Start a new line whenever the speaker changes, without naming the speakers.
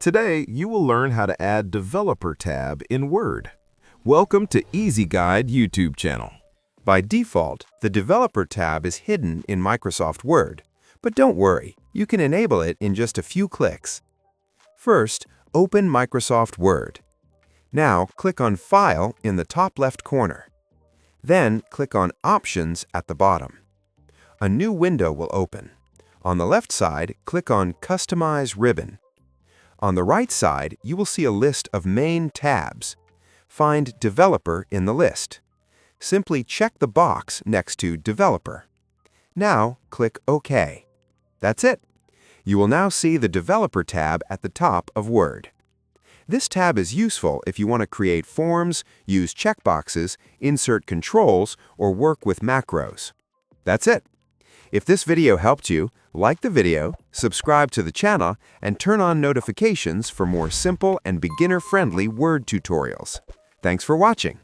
Today, you will learn how to add Developer tab in Word. Welcome to Easy Guide YouTube channel.
By default, the Developer tab is hidden in Microsoft Word, but don't worry, you can enable it in just a few clicks. First, open Microsoft Word. Now, click on File in the top left corner. Then, click on Options at the bottom. A new window will open. On the left side, click on Customize ribbon. On the right side, you will see a list of main tabs. Find Developer in the list. Simply check the box next to Developer. Now, click OK. That's it. You will now see the Developer tab at the top of Word. This tab is useful if you want to create forms, use checkboxes, insert controls, or work with macros. That's it. If this video helped you, like the video, subscribe to the channel, and turn on notifications for more simple and beginner-friendly Word tutorials. Thanks for watching.